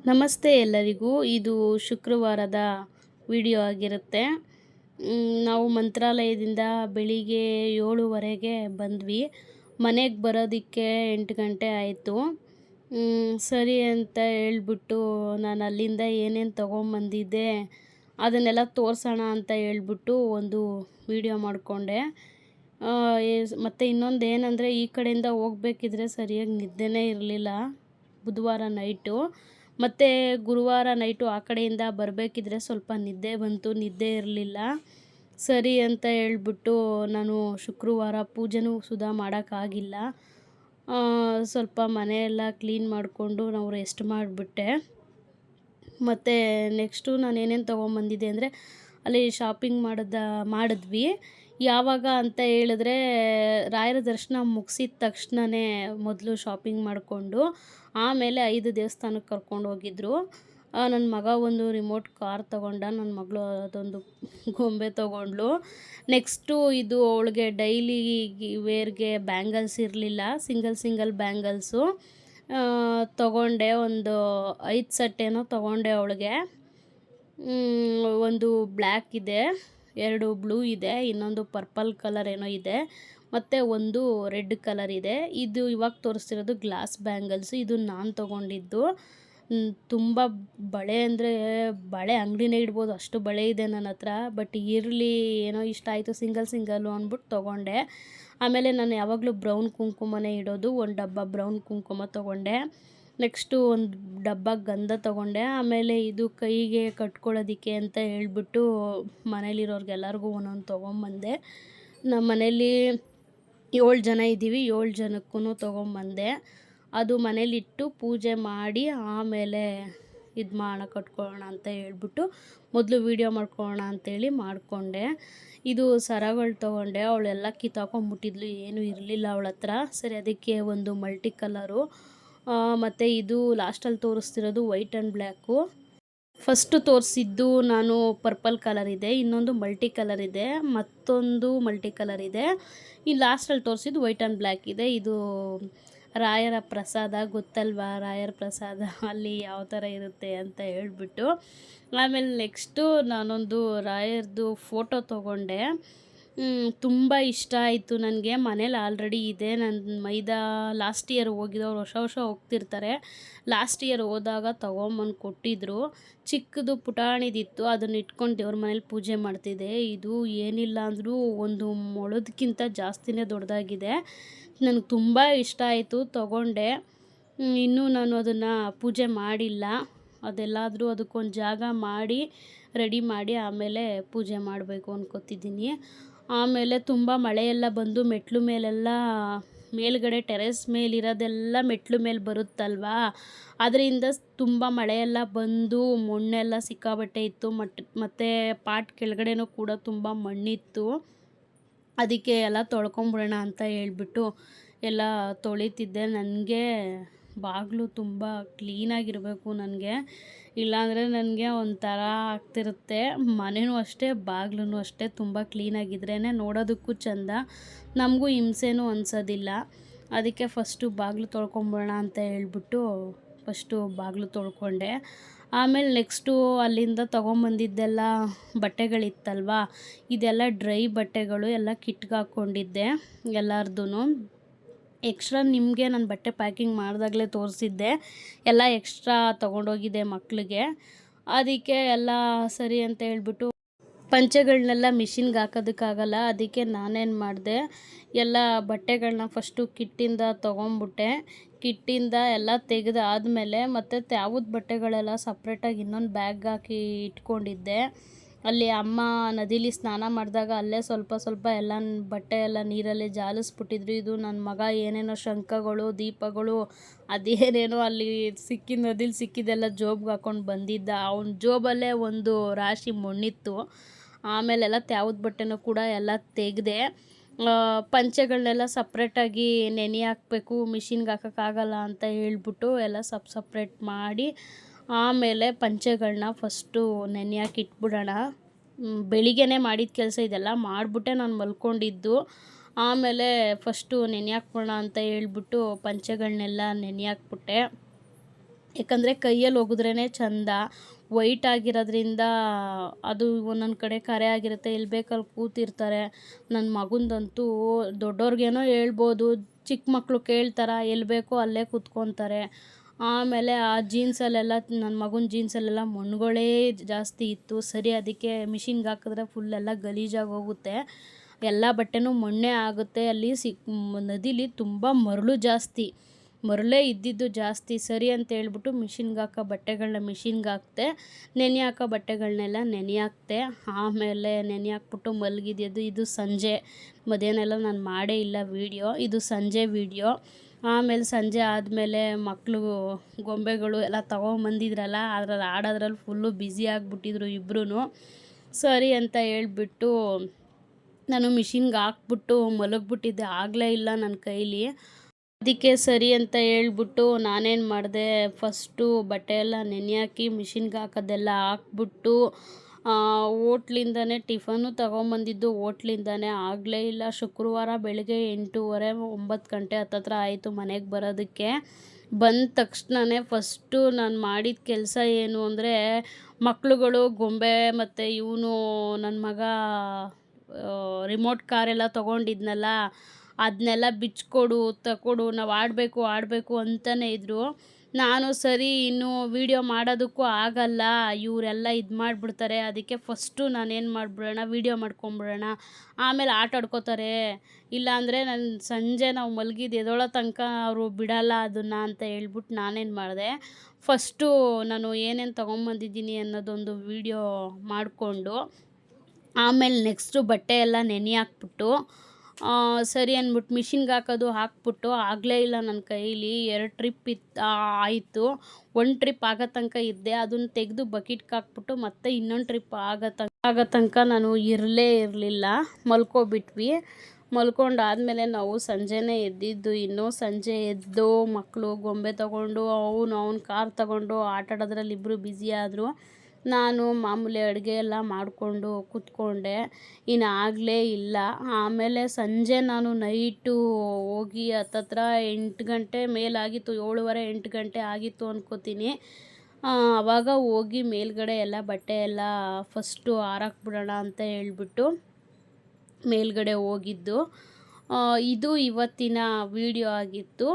ನಮಸ್ತೆ ಎಲ್ಲರಿಗೂ. ಇದು ಶುಕ್ರವಾರದ ವಿಡಿಯೋ ಆಗಿರುತ್ತೆ. ನಾವು ಮಂತ್ರಾಲಯದಿಂದ ಬೆಳಿಗ್ಗೆ 7:15ಗೆ ಬಂದ್ವಿ. ಮನೆಗೆ ಬರೋದಕ್ಕೆ 8 ಗಂಟೆ ಆಯಿತು. ಸರಿ ಅಂತ ಹೇಳ್ಬಿಟ್ಟು ನಾನು ಅಲ್ಲಿಂದ ಏನೇನು ತೊಗೊಂಬಂದಿದ್ದೆ ಅದನ್ನೆಲ್ಲ ತೋರಿಸೋಣ ಅಂತ ಹೇಳ್ಬಿಟ್ಟು ಒಂದು ವಿಡಿಯೋ ಮಾಡಿಕೊಂಡೆ. ಮತ್ತು ಇನ್ನೊಂದು ಏನಂದರೆ, ಈ ಕಡೆಯಿಂದ ಹೋಗ್ಬೇಕಿದ್ರೆ ಸರಿಯಾಗಿ ನಿದ್ದೆನೇ ಇರಲಿಲ್ಲ ಬುಧವಾರ ನೈಟು. ಮತ್ತು ಗುರುವಾರ ನೈಟು ಆ ಕಡೆಯಿಂದ ಬರಬೇಕಿದ್ರೆ ಸ್ವಲ್ಪ ನಿದ್ದೆ ಬಂತು, ನಿದ್ದೆ ಇರಲಿಲ್ಲ. ಸರಿ ಅಂತ ಹೇಳ್ಬಿಟ್ಟು ನಾನು ಶುಕ್ರವಾರ ಪೂಜೆನೂ ಸುಧಾ ಮಾಡೋಕ್ಕಾಗಿಲ್ಲ. ಸ್ವಲ್ಪ ಮನೆಯೆಲ್ಲ ಕ್ಲೀನ್ ಮಾಡಿಕೊಂಡು ನಾವು ರೆಸ್ಟ್ ಮಾಡಿಬಿಟ್ಟೆ. ಮತ್ತು ನೆಕ್ಸ್ಟು ನಾನು ಏನೇನು ತೊಗೊಂಬಂದಿದ್ದೆ ಅಂದರೆ, ಅಲ್ಲಿ ಶಾಪಿಂಗ್ ಮಾಡಿದ್ವಿ. ಯಾವಾಗ ಅಂತ ಹೇಳಿದ್ರೆ, ರಾಯರ ದರ್ಶನ ಮುಗಿಸಿದ ತಕ್ಷಣವೇ ಮೊದಲು ಶಾಪಿಂಗ್ ಮಾಡಿಕೊಂಡು ಆಮೇಲೆ 5 ದೇವಸ್ಥಾನಕ್ಕೆ ಕರ್ಕೊಂಡು ಹೋಗಿದ್ರು. ನನ್ನ ಮಗ ಒಂದು ರಿಮೋಟ್ ಕಾರ್ ತೊಗೊಂಡ, ನನ್ನ ಮಗಳು ಅದೊಂದು ಗೊಂಬೆ ತೊಗೊಂಡ್ಳು. ನೆಕ್ಸ್ಟು ಇದು ಅವಳಿಗೆ ಡೈಲಿ ವೇರ್ಗೆ ಬ್ಯಾಂಗಲ್ಸ್ ಇರಲಿಲ್ಲ, ಸಿಂಗಲ್ ಬ್ಯಾಂಗಲ್ಸು ತೊಗೊಂಡೆ. ಒಂದು 5 ಸೆಟ್ ಏನೋ ತೊಗೊಂಡೆ ಅವಳಿಗೆ. ಒಂದು ಬ್ಲ್ಯಾಕ್ ಇದೆ, 2 ಬ್ಲೂ ಇದೆ, ಇನ್ನೊಂದು ಪರ್ಪಲ್ ಕಲರ್ ಏನೋ ಇದೆ, ಮತ್ತು ಒಂದು ರೆಡ್ ಕಲರ್ ಇದೆ. ಇದು ಇವಾಗ ತೋರಿಸ್ತಿರೋದು ಗ್ಲಾಸ್ ಬ್ಯಾಂಗಲ್ಸು. ಇದು ನಾನು ತೊಗೊಂಡಿದ್ದು. ತುಂಬ ಬಳೆ ಅಂದರೆ ಬಳೆ ಅಂಗಡಿನೇ ಇಡ್ಬೋದು, ಅಷ್ಟು ಬಳೆ ಇದೆ ನನ್ನ ಹತ್ರ. ಬಟ್ ಇರಲಿ, ಏನೋ ಇಷ್ಟ ಆಯಿತು, ಸಿಂಗಲ್ಲು ಅಂದ್ಬಿಟ್ಟು ತೊಗೊಂಡೆ. ಆಮೇಲೆ ನಾನು ಯಾವಾಗಲೂ ಬ್ರೌನ್ ಕುಂಕುಮನೇ ಇಡೋದು. ಒಂದು ಡಬ್ಬ ಬ್ರೌನ್ ಕುಂಕುಮ ತೊಗೊಂಡೆ. ನೆಕ್ಸ್ಟು ಒಂದು ಡಬ್ಬ ಗಂಧ ತೊಗೊಂಡೆ. ಆಮೇಲೆ ಇದು ಕೈಗೆ ಕಟ್ಕೊಳ್ಳೋದಕ್ಕೆ ಅಂತ ಹೇಳ್ಬಿಟ್ಟು ಮನೇಲಿರೋರ್ಗೆಲ್ಲರಿಗೂ ಒಂದೊಂದು ತೊಗೊಂಬಂದೆ. ನಮ್ಮ ಮನೇಲಿ 7 ಜನ ಇದ್ದೀವಿ, 7 ಜನಕ್ಕೂ ತೊಗೊಂಬಂದೆ. ಅದು ಮನೇಲಿಟ್ಟು ಪೂಜೆ ಮಾಡಿ ಆಮೇಲೆ ಇದು ಮಾಡೋಣ, ಕಟ್ಕೊಳ್ಳೋಣ ಅಂತ ಹೇಳ್ಬಿಟ್ಟು ಮೊದಲು ವೀಡಿಯೋ ಮಾಡ್ಕೊಳ್ಳೋಣ ಅಂತೇಳಿ ಮಾಡಿಕೊಂಡೆ. ಇದು ಸರಗಳು ತೊಗೊಂಡೆ. ಅವಳೆಲ್ಲ ಕಿತ್ತಾಕೊಂಡ್ಬಿಟ್ಟಿದ್ಲು, ಏನೂ ಇರಲಿಲ್ಲ ಅವಳ ಹತ್ರ. ಸರಿ, ಅದಕ್ಕೆ ಒಂದು ಮಲ್ಟಿ ಕಲರು. ಮತ್ತು ಇದು ಲಾಸ್ಟಲ್ಲಿ ತೋರಿಸ್ತಿರೋದು ವೈಟ್ ಆ್ಯಂಡ್ ಬ್ಲ್ಯಾಕು. ಫಸ್ಟು ತೋರಿಸಿದ್ದು ನಾನು ಪರ್ಪಲ್ ಕಲರ್ ಇದೆ, ಇನ್ನೊಂದು ಮಲ್ಟಿ ಕಲರ್ ಇದೆ, ಮತ್ತೊಂದು ಮಲ್ಟಿ ಕಲರ್ ಇದೆ. ಈ ಲಾಸ್ಟಲ್ಲಿ ತೋರಿಸಿದ್ದು ವೈಟ್ ಆ್ಯಂಡ್ ಬ್ಲ್ಯಾಕ್ ಇದೆ. ಇದು ರಾಯರ ಪ್ರಸಾದ, ಗೊತ್ತಲ್ವಾ ರಾಯರ ಪ್ರಸಾದ ಅಲ್ಲಿ ಯಾವ ಥರ ಇರುತ್ತೆ ಅಂತ ಹೇಳ್ಬಿಟ್ಟು. ಆಮೇಲೆ ನೆಕ್ಸ್ಟು ನಾನೊಂದು ರಾಯರದು ಫೋಟೋ ತೊಗೊಂಡೆ. ತುಂಬ ಇಷ್ಟ ಆಯಿತು ನನಗೆ. ಮನೇಲಿ ಆಲ್ರೆಡಿ ಇದೆ. ನನ್ನ ಮೈದಾ ಲಾಸ್ಟ್ ಇಯರ್ ಹೋಗಿದ್ದವ್ರು ವರ್ಷ ಹೋಗ್ತಿರ್ತಾರೆ. ಲಾಸ್ಟ್ ಇಯರ್ ಹೋದಾಗ ತೊಗೊಂಬಂದು ಕೊಟ್ಟಿದ್ದರು. ಚಿಕ್ಕದು ಪುಟಾಣಿದಿತ್ತು, ಅದನ್ನು ಇಟ್ಕೊಂಡು ದೇವ್ರ ಮನೇಲಿ ಪೂಜೆ ಮಾಡ್ತಿದ್ದೆ. ಇದು ಏನಿಲ್ಲ ಅಂದರೂ ಒಂದು ಮೊಳದಕ್ಕಿಂತ ಜಾಸ್ತಿನೇ ದೊಡ್ಡದಾಗಿದೆ. ನನಗೆ ತುಂಬ ಇಷ್ಟ ಆಯಿತು, ತೊಗೊಂಡೆ. ಇನ್ನೂ ನಾನು ಅದನ್ನು ಪೂಜೆ ಮಾಡಿಲ್ಲ. ಅದೆಲ್ಲಾದರೂ ಅದಕ್ಕೊಂದು ಜಾಗ ಮಾಡಿ ರೆಡಿ ಮಾಡಿ ಆಮೇಲೆ ಪೂಜೆ ಮಾಡಬೇಕು ಅಂದ್ಕೊತಿದ್ದೀನಿ. ಆಮೇಲೆ ತುಂಬ ಮಳೆಯೆಲ್ಲ ಬಂದು ಮೆಟ್ಲು ಮೇಲೆಲ್ಲ, ಮೇಲ್ಗಡೆ ಟೆರೆಸ್ ಮೇಲಿರೋದೆಲ್ಲ ಮೆಟ್ಲು ಮೇಲೆ ಬರುತ್ತಲ್ವಾ, ಅದರಿಂದ ತುಂಬ ಮಳೆಯೆಲ್ಲ ಬಂದು ಮಣ್ಣೆಲ್ಲ ಸಿಕ್ಕಾಬಟ್ಟೆ ಇತ್ತು. ಮತ್ತು ಪಾಟ್ ಕೆಳಗಡೆನೂ ಕೂಡ ತುಂಬ ಮಣ್ಣಿತ್ತು. ಅದಕ್ಕೆ ಎಲ್ಲ ತೊಳ್ಕೊಂಬಿಡೋಣ ಅಂತ ಹೇಳ್ಬಿಟ್ಟು ಎಲ್ಲ ತೊಳಿತಿದ್ದೆ. ನನಗೆ ಬಾಗಿಲು ತುಂಬ ಕ್ಲೀನಾಗಿರಬೇಕು ನನಗೆ, ಇಲ್ಲಾಂದರೆ ನನಗೆ ಒಂಥರ ಆಗ್ತಿರುತ್ತೆ. ಮನೆಯೂ ಅಷ್ಟೇ, ಬಾಗಿಲೂ ಅಷ್ಟೇ, ತುಂಬ ಕ್ಲೀನಾಗಿದ್ರೇ ನೋಡೋದಕ್ಕೂ ಚೆಂದ, ನಮಗೂ ಹಿಂಸೆನೂ ಅನಿಸೋದಿಲ್ಲ. ಅದಕ್ಕೆ ಫಸ್ಟು ಬಾಗಿಲು ತೊಳ್ಕೊಂಬಿಡೋಣ ಅಂತ ಹೇಳ್ಬಿಟ್ಟು ಫಸ್ಟು ಬಾಗಿಲು ತೊಳ್ಕೊಂಡೆ. ಆಮೇಲೆ ನೆಕ್ಸ್ಟು ಅಲ್ಲಿಂದ ತೊಗೊಂಬಂದಿದ್ದೆಲ್ಲ ಬಟ್ಟೆಗಳಿತ್ತಲ್ವ, ಇದೆಲ್ಲ ಡ್ರೈ ಬಟ್ಟೆಗಳು ಎಲ್ಲ ಕಿಟ್ಗೆ ಹಾಕ್ಕೊಂಡಿದ್ದೆ ಎಲ್ಲರದೂ. ಎಕ್ಸ್ಟ್ರಾ ನಿಮಗೆ ನಾನು ಬಟ್ಟೆ ಪ್ಯಾಕಿಂಗ್ ಮಾಡಿದಾಗಲೇ ತೋರಿಸಿದ್ದೆ, ಎಲ್ಲ ಎಕ್ಸ್ಟ್ರಾ ತೊಗೊಂಡೋಗಿದ್ದೆ ಮಕ್ಕಳಿಗೆ. ಅದಕ್ಕೆ ಎಲ್ಲ ಸರಿ ಅಂತ ಹೇಳ್ಬಿಟ್ಟು ಪಂಚೆಗಳನ್ನೆಲ್ಲ ಮಿಷಿನ್ಗೆ ಹಾಕೋದಕ್ಕಾಗಲ್ಲ, ಅದಕ್ಕೆ ನಾನೇನು ಮಾಡಿದೆ, ಎಲ್ಲ ಬಟ್ಟೆಗಳನ್ನ ಫಸ್ಟು ಕಿಟ್ಟಿಂದ ತೊಗೊಂಬಿಟ್ಟೆ. ಕಿಟ್ಟಿಂದ ಎಲ್ಲ ತೆಗೆದಾದ್ಮೇಲೆ ಮತ್ತು ತ್ಯಾವದ ಬಟ್ಟೆಗಳೆಲ್ಲ ಸಪ್ರೇಟಾಗಿ ಇನ್ನೊಂದು ಬ್ಯಾಗ್ ಹಾಕಿ ಇಟ್ಕೊಂಡಿದ್ದೆ. ಅಲ್ಲಿ ಅಮ್ಮ ನದಿಲಿ ಸ್ನಾನ ಮಾಡಿದಾಗ ಅಲ್ಲೇ ಸ್ವಲ್ಪ ಎಲ್ಲ ಬಟ್ಟೆ ಎಲ್ಲ ನೀರಲ್ಲಿ ಜಾಲಿಸ್ಬಿಟ್ಟಿದ್ರು. ಇದು ನನ್ನ ಮಗ ಏನೇನೋ ಶಂಖಗಳು, ದೀಪಗಳು, ಅದೇನೇನೋ ಅಲ್ಲಿ ನದಿಲಿ ಸಿಕ್ಕಿದ್ದೆಲ್ಲ ಜೋಬ್ಗೆ ಹಾಕ್ಕೊಂಡು ಬಂದಿದ್ದ. ಅವನ ಜೋಬಲ್ಲೇ ಒಂದು ರಾಶಿ ಮಣ್ಣಿತ್ತು. ಆಮೇಲೆಲ್ಲ ತ್ಯಾವದ ಬಟ್ಟೆನೂ ಕೂಡ ಎಲ್ಲ ತೆಗೆದೆ. ಪಂಚೆಗಳನ್ನೆಲ್ಲ ಸಪ್ರೇಟಾಗಿ ನೆನೆ ಹಾಕಬೇಕು, ಮಿಷಿನ್ಗೆ ಹಾಕೋಕ್ಕಾಗಲ್ಲ ಅಂತ ಹೇಳ್ಬಿಟ್ಟು ಎಲ್ಲ ಸಪ್ರೇಟ್ ಮಾಡಿ ಆಮೇಲೆ ಪಂಚೆಗಳನ್ನ ಫಸ್ಟು ನೆನೆ ಹಾಕಿ ಇಟ್ಬಿಡೋಣ. ಬೆಳಿಗ್ಗೆನೇ ಮಾಡಿದ ಕೆಲಸ ಇದೆಲ್ಲ ಮಾಡಿಬಿಟ್ಟೆ ನಾನು ಮಲ್ಕೊಂಡಿದ್ದು. ಆಮೇಲೆ ಫಸ್ಟು ನೆನೆ ಹಾಕ್ಬಿಡೋಣ ಅಂತ ಹೇಳ್ಬಿಟ್ಟು ಪಂಚೆಗಳನ್ನೆಲ್ಲ ನೆನೆ ಹಾಕ್ಬಿಟ್ಟೆ. ಯಾಕಂದರೆ ಕೈಯಲ್ಲಿ ಒಗೆದ್ರೇ ಚೆಂದ. ವೈಟ್ ಆಗಿರೋದ್ರಿಂದ ಅದು ಒಂದೊಂದು ಕಡೆ ಕರೆ ಆಗಿರುತ್ತೆ, ಎಲ್ಲಿ ಬೇಕಲ್ಲಿ ಕೂತಿರ್ತಾರೆ. ನನ್ನ ಮಗಂದಂತೂ ದೊಡ್ಡವ್ರಿಗೇನೋ ಹೇಳ್ಬೋದು, ಚಿಕ್ಕ ಮಕ್ಕಳು ಕೇಳ್ತಾರೆ, ಎಲ್ಲಿ ಬೇಕೋ ಅಲ್ಲೇ ಕೂತ್ಕೊತಾರೆ. ಆಮೇಲೆ ಆ ಜೀನ್ಸಲ್ಲೆಲ್ಲ ನನ್ನ ಮಗನ ಜೀನ್ಸಲ್ಲೆಲ್ಲ ಮಣ್ಣುಗಳೇ ಜಾಸ್ತಿ ಇತ್ತು. ಸರಿ ಅದಕ್ಕೆ ಮಿಷಿನ್ಗೆ ಹಾಕಿದ್ರೆ ಫುಲ್ಲೆಲ್ಲ ಗಲೀಜಾಗಿ ಹೋಗುತ್ತೆ, ಎಲ್ಲ ಬಟ್ಟೆನೂ ಮಣ್ಣೇ ಆಗುತ್ತೆ. ಅಲ್ಲಿ ನದಿಲಿ ತುಂಬ ಮರಳು ಜಾಸ್ತಿ, ಮರಳೇ ಇದ್ದಿದ್ದು ಜಾಸ್ತಿ. ಸರಿ ಅಂತ ಹೇಳ್ಬಿಟ್ಟು ಮಿಷಿನ್ಗೆ ಹಾಕೋ ಬಟ್ಟೆಗಳನ್ನ ಮಿಷಿನ್ಗೆ ಹಾಕ್ತೆ, ನೆನೆ ಹಾಕೋ ಬಟ್ಟೆಗಳನ್ನೆಲ್ಲ ನೆನೆ ಹಾಕ್ತೆ. ಆಮೇಲೆ ನೆನೆ ಹಾಕ್ಬಿಟ್ಟು ಮಲಗಿದ್ದು. ಇದು ಸಂಜೆ, ಮಧ್ಯಾಹ್ನ ಎಲ್ಲ ನಾನು ಮಾಡೇ ಇಲ್ಲ ವೀಡಿಯೋ, ಇದು ಸಂಜೆ ವೀಡಿಯೋ. ಆಮೇಲೆ ಸಂಜೆ ಆದಮೇಲೆ ಮಕ್ಕಳು ಗೊಂಬೆಗಳು ಎಲ್ಲ ತೊಗೊಂಬಂದಿದ್ರಲ್ಲ, ಅದ್ರಲ್ಲಿ ಆಡೋದ್ರಲ್ಲಿ ಫುಲ್ಲು ಬ್ಯುಸಿ ಆಗಿಬಿಟ್ಟಿದ್ರು ಇಬ್ಬರೂ. ಸರಿ ಅಂತ ಹೇಳ್ಬಿಟ್ಟು ನಾನು ಮಿಷಿನ್ಗೆ ಹಾಕ್ಬಿಟ್ಟು ಮಲಗಿಬಿಟ್ಟಿದ್ದೆ, ಆಗಲೇ ಇಲ್ಲ ನನ್ನ ಕೈಲಿ. ಅದಕ್ಕೆ ಸರಿ ಅಂತ ಹೇಳ್ಬಿಟ್ಟು ನಾನೇನು ಮಾಡಿದೆ, ಫಸ್ಟು ಬಟ್ಟೆ ಎಲ್ಲ ನೆನೆ ಹಾಕಿ ಮಿಷಿನ್ಗೆ ಹಾಕೋದೆಲ್ಲ ಹಾಕ್ಬಿಟ್ಟು ಹೋಟ್ಲಿಂದನೇ ಟಿಫನು ತೊಗೊಂಬಂದಿದ್ದು, ಹೋಟ್ಲಿಂದನೇ. ಆಗಲೇ ಇಲ್ಲ, ಶುಕ್ರವಾರ ಬೆಳಗ್ಗೆ 8:30 9 ಗಂಟೆ ಹತ್ತತ್ರ ಆಯಿತು ಮನೆಗೆ ಬರೋದಕ್ಕೆ. ಬಂದ ತಕ್ಷಣವೇ ಫಸ್ಟು ನಾನು ಮಾಡಿದ ಕೆಲಸ ಏನು ಅಂದರೆ, ಮಕ್ಳುಗಳು ಗೊಂಬೆ ಮತ್ತು ಇವನು ನನ್ನ ಮಗ ರಿಮೋಟ್ ಕಾರೆಲ್ಲ ತೊಗೊಂಡಿದ್ನಲ್ಲ, ಅದನ್ನೆಲ್ಲ ಬಿಚ್ಚಿಕೊಡು ತಗೊಡು, ನಾವು ಆಡಬೇಕು ಅಂತಲೇ ಇದ್ದರು. ನಾನು ಸರಿ ಇನ್ನು ವೀಡಿಯೋ ಮಾಡೋದಕ್ಕೂ ಆಗಲ್ಲ, ಇವರೆಲ್ಲ ಇದು ಮಾಡಿಬಿಡ್ತಾರೆ, ಅದಕ್ಕೆ ಫಸ್ಟು ನಾನೇನು ಮಾಡಿಬಿಡೋಣ, ವೀಡಿಯೋ ಮಾಡ್ಕೊಂಬಿಡೋಣ, ಆಮೇಲೆ ಆಟ ಆಡ್ಕೋತಾರೆ. ಇಲ್ಲಾಂದರೆ ನಾನು ಸಂಜೆ ನಾವು ಮಲಗಿದ್ದು ಎದೊಳೋ ತನಕ ಅವರು ಬಿಡಲ್ಲ ಅದನ್ನು ಅಂತ ಹೇಳ್ಬಿಟ್ಟು ನಾನೇನು ಮಾಡಿದೆ, ಫಸ್ಟು ನಾನು ಏನೇನು ತೊಗೊಂಬಂದಿದ್ದೀನಿ ಅನ್ನೋದೊಂದು ವೀಡಿಯೋ ಮಾಡಿಕೊಂಡು, ಆಮೇಲೆ ನೆಕ್ಸ್ಟು ಬಟ್ಟೆ ಎಲ್ಲ ನೆನೆ ಹಾಕ್ಬಿಟ್ಟು ಸರಿ ಅಂದ್ಬಿಟ್ಟು ಮಿಷಿನ್ಗೆ ಹಾಕ್ಬಿಟ್ಟು ಆಗಲೇ ಇಲ್ಲ ನನ್ನ ಕೈಲಿ. 2 ಟ್ರಿಪ್ ಆಯಿತು. 1 ಟ್ರಿಪ್ ಆಗೋ ತನಕ ಇದ್ದೆ, ಅದನ್ನು ತೆಗೆದು ಬಕೆಟ್ಗೆ ಹಾಕ್ಬಿಟ್ಟು ಮತ್ತೆ ಇನ್ನೊಂದು ಟ್ರಿಪ್ ಆಗೋ ತನಕ ನಾನು ಇರಲಿಲ್ಲ, ಮಲ್ಕೊಬಿಟ್ವಿ. ಮಲ್ಕೊಂಡಾದಮೇಲೆ ನಾವು ಸಂಜೆನೇ ಎದ್ದಿದ್ದು. ಇನ್ನೂ ಸಂಜೆ ಎದ್ದು ಮಕ್ಕಳು ಗೊಂಬೆ ತೊಗೊಂಡು ಅವನು ಕಾರ್ ತೊಗೊಂಡು ಆಟ ಆಡೋದ್ರಲ್ಲಿ ಇಬ್ಬರು ಬ್ಯುಸಿ ಆದರು. ನಾನು ಮಾಮೂಲಿ ಅಡುಗೆ ಎಲ್ಲ ಮಾಡಿಕೊಂಡು ಕೂತ್ಕೊಂಡೆ, ಇನ್ನು ಆಗಲೇ ಇಲ್ಲ. ಆಮೇಲೆ ಸಂಜೆ ನಾನು ನೈಟು ಹೋಗಿ ಹತ್ತತ್ರ 8 ಗಂಟೆ ಮೇಲಾಗಿತ್ತು, 7:30 8 ಗಂಟೆ ಆಗಿತ್ತು ಅಂದ್ಕೋತೀನಿ. ಆವಾಗ ಹೋಗಿ ಮೇಲ್ಗಡೆ ಎಲ್ಲ ಬಟ್ಟೆ ಎಲ್ಲ ಫಸ್ಟು ಆರಾಕ್ಬಿಡೋಣ ಅಂತ ಹೇಳ್ಬಿಟ್ಟು ಮೇಲ್ಗಡೆ ಹೋಗಿದ್ದು. ಇದು ಇವತ್ತಿನ ವೀಡಿಯೋ ಆಗಿತ್ತು.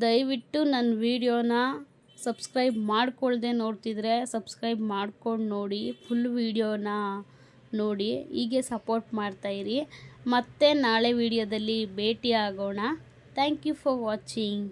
ದಯವಿಟ್ಟು ನನ್ನ ವೀಡಿಯೋನ ಸಬ್ಸ್ಕ್ರೈಬ್ ಮಾಡ್ಕೊಳ್ದೆ ನೋಡ್ತಿದ್ರೆ ಸಬ್ಸ್ಕ್ರೈಬ್ ಮಾಡ್ಕೊಂಡು ನೋಡಿ, ಫುಲ್ ವೀಡಿಯೋನ ನೋಡಿ, ಹೀಗೆ ಸಪೋರ್ಟ್ ಮಾಡ್ತಾಯಿರಿ. ಮತ್ತೆ ನಾಳೆ ವೀಡಿಯೋದಲ್ಲಿ ಭೇಟಿ ಆಗೋಣ. Thank you for watching.